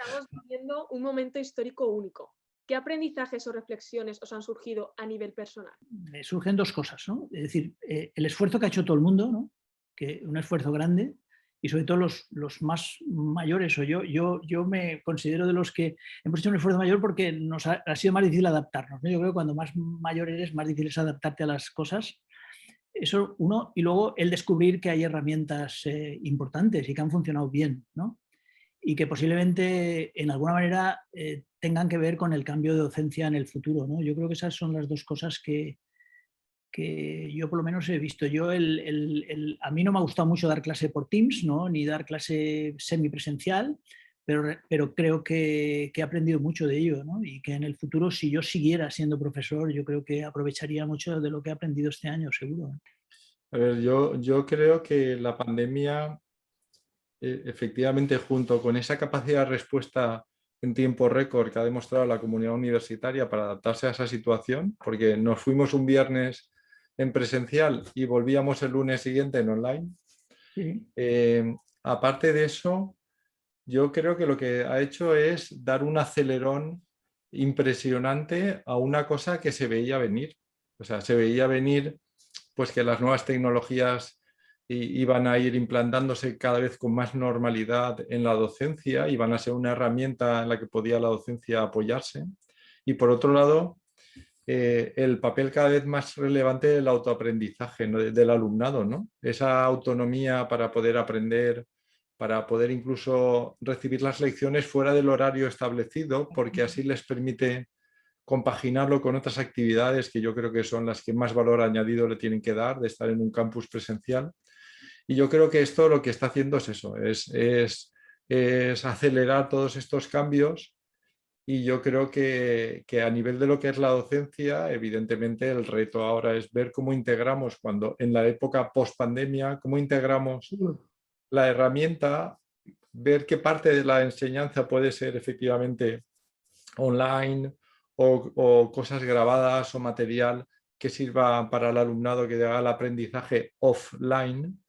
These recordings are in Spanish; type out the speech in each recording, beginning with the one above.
estamos viviendo un momento histórico único. ¿Qué aprendizajes o reflexiones os han surgido a nivel personal? Me surgen dos cosas, ¿no? Es decir, el esfuerzo que ha hecho todo el mundo, ¿no? Que un esfuerzo grande, y sobre todo los más mayores, o yo me considero de los que hemos hecho un esfuerzo mayor porque nos ha sido más difícil adaptarnos, ¿no? Yo creo que cuando más mayor eres, más difícil es adaptarte a las cosas. Eso uno, y luego el descubrir que hay herramientas importantes y que han funcionado bien, ¿no? Y que posiblemente en alguna manera tengan que ver con el cambio de docencia en el futuro, ¿no? Yo creo que esas son las dos cosas que yo por lo menos he visto. A mí no me ha gustado mucho dar clase por Teams, ¿no? Ni dar clase semipresencial, pero creo que he aprendido mucho de ello, ¿no? Y que en el futuro, si yo siguiera siendo profesor, yo creo que aprovecharía mucho de lo que he aprendido este año, seguro. A ver, yo creo que la pandemia, efectivamente, junto con esa capacidad de respuesta en tiempo récord que ha demostrado la comunidad universitaria para adaptarse a esa situación, porque nos fuimos un viernes en presencial y volvíamos el lunes siguiente en online. Sí. Aparte de eso, yo creo que lo que ha hecho es dar un acelerón impresionante a una cosa que se veía venir. O sea, se veía venir pues que las nuevas tecnologías iban a ir implantándose cada vez con más normalidad en la docencia y van a ser una herramienta en la que podía la docencia apoyarse. Y por otro lado, el papel cada vez más relevante del autoaprendizaje, ¿no? Del alumnado, ¿no? Esa autonomía para poder aprender, para poder incluso recibir las lecciones fuera del horario establecido, porque así les permite compaginarlo con otras actividades que yo creo que son las que más valor añadido le tienen que dar de estar en un campus presencial. Y yo creo que esto lo que está haciendo es eso, es acelerar todos estos cambios. Y yo creo que a nivel de lo que es la docencia, evidentemente el reto ahora es ver cómo integramos, cuando en la época post-pandemia, cómo integramos la herramienta, ver qué parte de la enseñanza puede ser efectivamente online o cosas grabadas o material que sirva para el alumnado que haga el aprendizaje offline.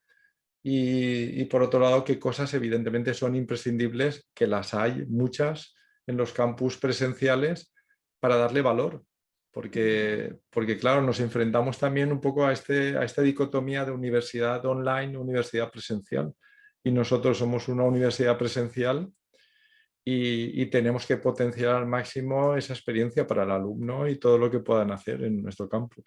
Y por otro lado, qué cosas evidentemente son imprescindibles, que las hay muchas en los campus presenciales para darle valor. Porque claro, nos enfrentamos también un poco a esta dicotomía de universidad online, universidad presencial. Y nosotros somos una universidad presencial y tenemos que potenciar al máximo esa experiencia para el alumno y todo lo que puedan hacer en nuestro campus.